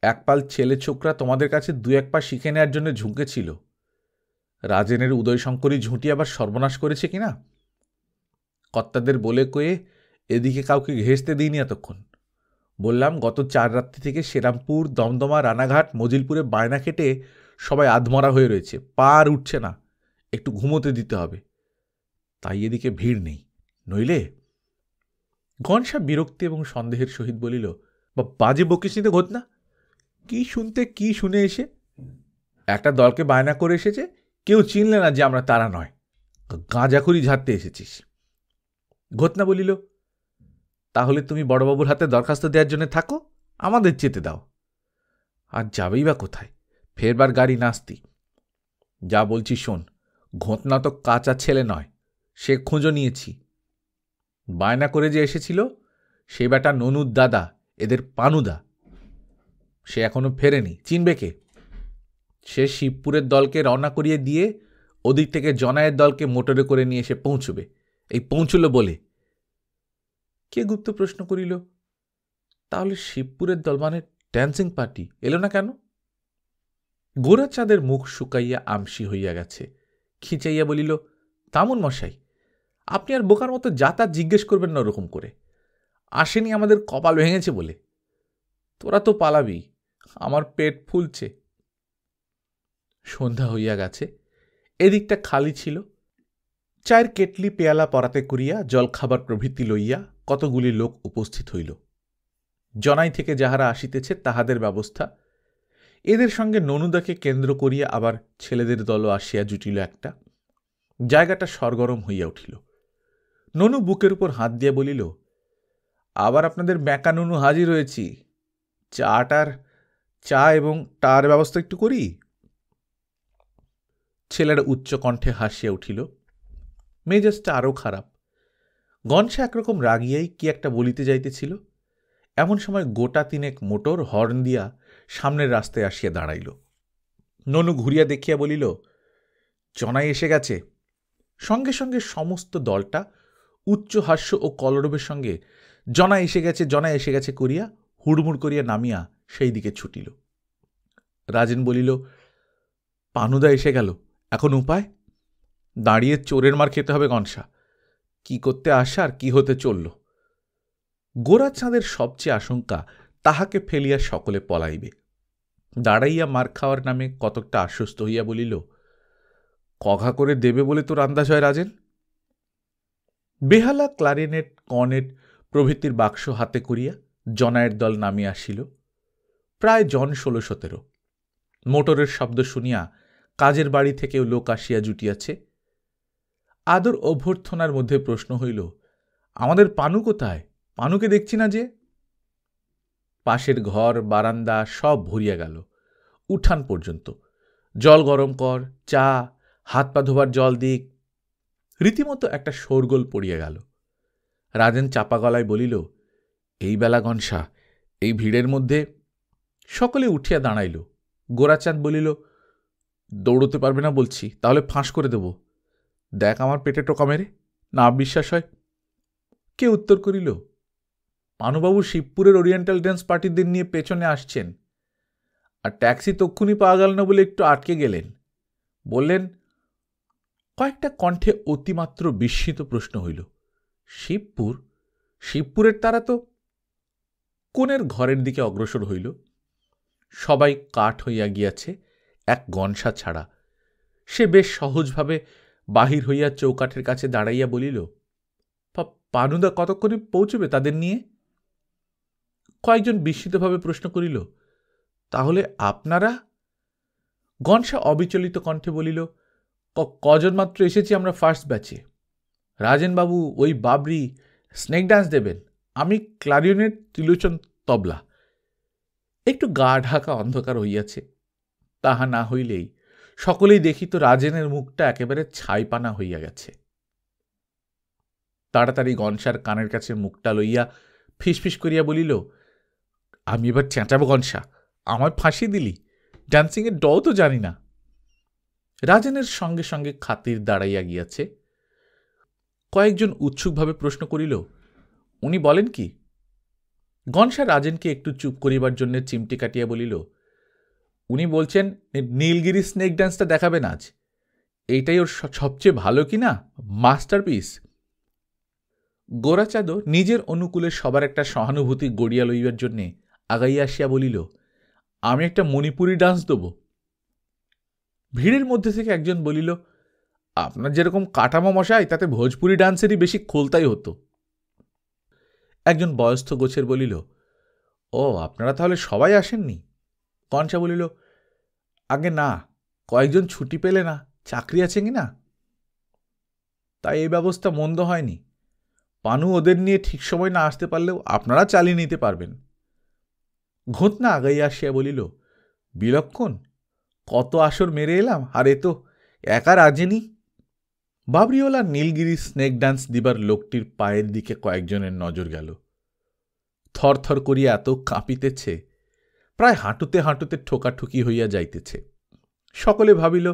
একপাল ছেলে ছোকরা তোমাদের কাছে দু এক পা শিখে নেওয়ার জন্য ঝুঁকেছিল। রাজেনের উদয়শঙ্করী ঝুঁটি আবার সর্বনাশ করেছে কিনা, কর্তাদের বলে কয়ে এদিকে কাউকে ঘেঁষতে দিইনি এতক্ষণ। বললাম, গত 4 রাত্রি থেকে শ্রীরামপুর, দমদমা, রানাঘাট, মজিলপুরে বায়না কেটে সবাই আধমরা হয়ে রয়েছে, পা আর উঠছে না, একটু ঘুমোতে দিতে হবে। তাই এদিকে ভিড় নেই, নইলে। ঘনশা বিরক্তি এবং সন্দেহের সহিত বলিল, বাজে বকিস নি তো ঘোতনা, কি শুনতে কি শুনে এসে। একটা দলকে বায়না করে এসেছে, কেউ চিনলে না যে আমরা তারা নয়, গাঁজাখুরি ঝাড়তে এসেছিস। ঘোতনা বলিল, তাহলে তুমি বড়বাবুর হাতে দরখাস্ত দেওয়ার জন্য থাকো, আমাদের যেতে দাও। আর যাবেই বা কোথায়, ফেরবার গাড়ি নাস্তি। যা বলছি শোন, ঘোতনা তো কাঁচা ছেলে নয়, সে খোঁজো নিয়েছি। বায়না করে যে এসেছিল সে বেটা ননুর দাদা, এদের পানুদা। সে এখনো ফেরেনি, চিনবে কে? সে শিবপুরের দলকে রওনা করিয়ে দিয়ে ওদিক থেকে জনায়ের দলকে মোটরে করে নিয়ে এসে পৌঁছবে। এই পৌঁছল বলে। কে গুপ্ত প্রশ্ন করিল, তাহলে শিবপুরের দল মানে ড্যান্সিং পার্টি এলো না কেন? গোরাচাঁদের মুখ শুকাইয়া আমসি হইয়া গেছে। খিচাইয়া বলিল, তামুন মশাই, আপনি আর বোকার মতো যাতায়াত জিজ্ঞেস করবেন না ওরকম করে। আসেনি আমাদের কপাল ভেঙেছে বলে। তোরা তো পালাবি, আমার পেট ফুলছে। সন্ধ্যা হইয়া গেছে, এদিকটা খালি ছিল। চায়ের কেটলি পেয়ালা পরাতে করিয়া জলখাবার প্রভৃতি লইয়া কতগুলি লোক উপস্থিত হইল। জনাই থেকে যাহারা আসিতেছে তাহাদের ব্যবস্থা, এদের সঙ্গে ননুদাকে কেন্দ্র করিয়া আবার ছেলেদের দলও আসিয়া জুটিল একটা। জায়গাটা সরগরম হইয়া উঠিল। ননু বুকের উপর হাত দিয়া বলিল, আবার আপনাদের ব্যাঁকা ননু হাজির হয়েছি। চা এবং টার ব্যবস্থা একটু করি। ছেলেরা উচ্চ কণ্ঠে হাসিয়া উঠিল। মেজাজটা আরও খারাপ। গনশা একরকম রাগিয়াই কি একটা বলিতে যাইতেছিল, এমন সময় গোটা তিনেক মোটর হর্ন দিয়া সামনের রাস্তায় আসিয়া দাঁড়াইল। ননু ঘুরিয়া দেখিয়া বলিল, জনাই এসে গেছে। সঙ্গে সঙ্গে সমস্ত দলটা উচ্চ হাস্য ও কলরবের সঙ্গে জনা এসে গেছে, জনা এসে গেছে করিয়া হুড়মুড় করিয়া নামিয়া সেই দিকে ছুটিল। রাজেন বলিল, পানুদা এসে গেল, এখন উপায়? দাঁড়িয়ে চোরের মার খেতে হবে গনসা। কি করতে আসা আর কি হতে চলল। গোরাচাঁদের সবচেয়ে আশঙ্কা তাহাকে ফেলিয়া সকলে পলাইবে। দাঁড়াইয়া মার খাওয়ার নামে কতকটা আশ্বস্ত হইয়া বলিল, কঘা করে দেবে বলে তোর আন্দাজ হয় রাজেন? বেহালা, ক্লারিনেট, কর্নেট প্রভৃতির বাক্স হাতে করিয়া জনায়ের দল নামিয়া আসিল। প্রায় জন 16-17। মোটরের শব্দ শুনিয়া কাজের বাড়ি থেকেও লোক আসিয়া জুটিয়াছে। আদর অভ্যর্থনার মধ্যে প্রশ্ন হইল, আমাদের পানু কোথায়? পানুকে দেখছি না যে। পাশের ঘর, বারান্দা সব ভরিয়া গেল, উঠান পর্যন্ত। জল গরম কর, চা, হাত পা ধোবার জল দিক। রীতিমতো একটা শোরগোল পড়িয়া গেল। রাজেন চাপা গলায় বলিল, এই বেলা গনসা, এই ভিড়ের মধ্যে? সকলে উঠিয়া দাঁড়াইল। গোরাচাঁদ বলিল, দৌড়তে পারবে না বলছি, তাহলে ফাঁস করে দেব। দেখ আমার পেটে টোকা মেরে, না বিশ্বাস হয়। কে উত্তর করিল, পানুবাবু শিবপুরের ওরিয়েন্টাল ড্যান্স পার্টিদের নিয়ে পেছনে আসছেন, আর ট্যাক্সি তক্ষুনি পাওয়া গেল না বলে একটু আটকে গেলেন। বললেন। কয়েকটা কণ্ঠে অতিমাত্র বিস্মিত প্রশ্ন হইল, শিবপুর? শিবপুরের তারা তো। কোণের ঘরের দিকে অগ্রসর হইল। সবাই কাঠ হইয়া গিয়াছে, এক গনসা ছাড়া। সে বেশ সহজভাবে বাহির হইয়া চৌকাঠের কাছে দাঁড়াইয়া বলিল, পানুদা কতক্ষণে পৌঁছবে তাদের নিয়ে? কয়েকজন বিস্মিতভাবে প্রশ্ন করিল, তাহলে আপনারা? গনসা অবিচলিত কণ্ঠে বলিল, কজন মাত্র এসেছি আমরা ফার্স্ট ব্যাচে। রাজেনবাবু ওই বাবরি স্নেক ডান্স দেবেন, আমি ক্লারিনেট, ত্রিলোচন তবলা। একটু গা ঢাকা অন্ধকার হইয়াছে। তাহা না হইলেই সকলেই দেখিত রাজেনের মুখটা একেবারে ছাইপানা হইয়া গেছে। তাড়াতাড়ি গনসার কানের কাছে মুখটা লইয়া ফিসফিস করিয়া বলিল, আমি এবার চেঁচাবো গনসা, আমায় ফাঁসি দিলি, ডান্সিংয়ের ডও তো জানি না। রাজেনের সঙ্গে সঙ্গে খাতির দাঁড়াইয়া গিয়াছে। কয়েকজন উৎসুকভাবে প্রশ্ন করিল, উনি বলেন কি? গনসা রাজেনকে একটু চুপ করিবার জন্য চিমটি কাটিয়া বলিল, উনি বলছেন নীলগিরি স্নেক ডান্সটা দেখাবেন আজ। এইটাই ওর সবচেয়ে ভালো কিনা মাস্টারপিস। গোরাচাঁদও নিজের অনুকূলে সবার একটা সহানুভূতি গড়িয়া লইবার জন্যে আগাইয়া আসিয়া বলিল, আমি একটা মণিপুরি ডান্স দেব। ভিড়ের মধ্যে থেকে একজন বলিল, আপনার যেরকম কাঠামো মশাই, তাতে ভোজপুরি ডান্সেরই বেশি খোলতাই হতো। একজন বয়স্থ গোছের বলিল, ও আপনারা তাহলে সবাই আসেননি? কনসা বলিল, আগে না, কয়েকজন ছুটি পেলে না, চাকরি আছে কি না, তাই এই ব্যবস্থা মন্দ হয়নি। পানু ওদের নিয়ে ঠিক সময় না আসতে পারলেও আপনারা চালিয়ে নিতে পারবেন। ঘোতনা আগাইয়া আসিয়া বলিল, বিলক্ষণ, কত আসর মেরে এলাম, আর এ তো একা রাজেনি। বাবরিওয়ালা নীলগিরি স্নেক ডান্স দিবার লোকটির পায়ের দিকে কয়েকজনের নজর গেল। থরথর করিয়া এত কাঁপিতেছে, প্রায় হাঁটুতে হাঁটুতে ঠোকাঠুকি হইয়া যাইতেছে। সকলে ভাবিল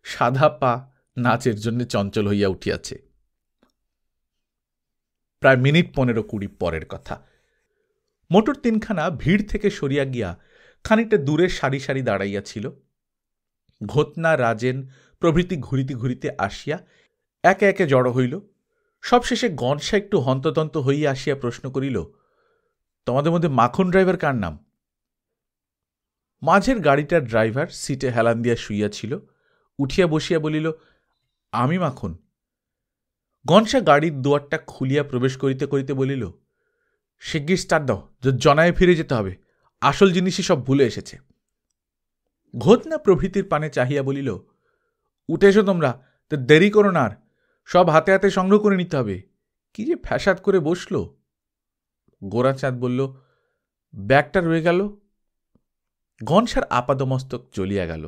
সাদা পা নাচের জন্য চঞ্চল হইয়া উঠিয়াছে। প্রায় মিনিট 15-20 পরের কথা। মোটর তিনখানা ভিড় থেকে সরিয়া গিয়া খানিকটা দূরে সারি সারি দাঁড়াইয়াছিল। ঘোতনা, রাজেন প্রভৃতি ঘুরিতে ঘুরিতে আসিয়া একে একে জড়ো হইল। সবশেষে গনসা একটু হন্ততন্ত হইয়া আসিয়া প্রশ্ন করিল, তোমাদের মধ্যে মাখন ড্রাইভার কার নাম? মাঝের গাড়িটার ড্রাইভার সিটে হেলান দিয়া শুইয়াছিল, উঠিয়া বসিয়া বলিল, আমি মাখন। গনসা গাড়ির দুয়ারটা খুলিয়া প্রবেশ করিতে করিতে বলিল, শিগগির স্টার্ট দাও, জনায়ে ফিরে যেতে হবে, আসল জিনিসই সব ভুলে এসেছে। ঘোতনা প্রভৃতির পানে চাহিয়া বলিল, উঠে এসো তোমরা, তো দেরি করো না, আর সব হাতে হাতে সংগ্রহ করে নিতে হবে। কি যে ফ্যাসাদ করে বসল। গোরাচাঁদ বলল, ব্যাগটা রয়ে গেল। গনসার আপাদমস্তক চলিয়া গেল।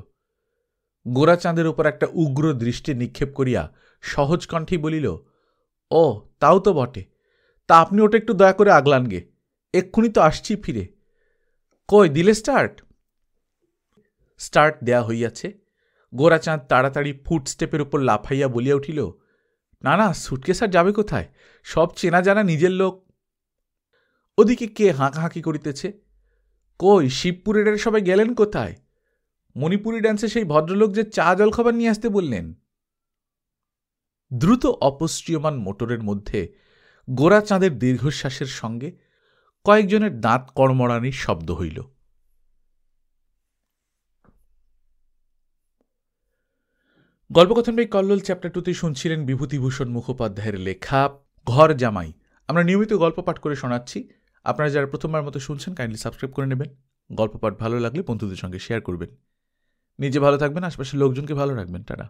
গোরাচাঁদের উপর একটা উগ্র দৃষ্টি নিক্ষেপ করিয়া সহজ কণ্ঠেই বলিল, ও তাও তো বটে, তা আপনি ওটা একটু দয়া করে আগলান গে, এক্ষুনি তো আসছি ফিরে। কই দিলে স্টার্ট? স্টার্ট দেয়া হইয়াছে। গোরাচাঁদ তাড়াতাড়ি ফুটস্টেপের উপর লাফাইয়া বলিয়া উঠিল, না না, সুটকেস আর যাবে কোথায়? সব চেনা জানা নিজের লোক। ওদিকে কে হাঁকাহাঁকি করিতেছে। কই শিবপুরের সবাই গেলেন কোথায়? মণিপুরি ডান্সে সেই ভদ্রলোক যে চা জল খাবার নিয়ে আসতে বললেন। দ্রুত অপসৃয়মান মোটরের মধ্যে গোরাচাঁদের দীর্ঘশ্বাসের সঙ্গে কয়েকজনের দাঁত কড়মড়ানির শব্দ হইল। গল্পকথন বাই কল্লোল চ্যাপ্টার 2তে শুনছিলেন বিভূতিভূষণ মুখোপাধ্যায়ের লেখা ঘর জামাই। আমরা নিয়মিত গল্প পাঠ করে শোনাচ্ছি। আপনারা যারা প্রথমবার মতো শুনছেন কাইন্ডলি সাবস্ক্রাইব করে নেবেন। গল্প পাঠ ভালো লাগলে বন্ধুদের সঙ্গে শেয়ার করবেন। নিজে ভালো থাকবেন, আশপাশের লোকজনকে ভালো রাখবেন। টাটা।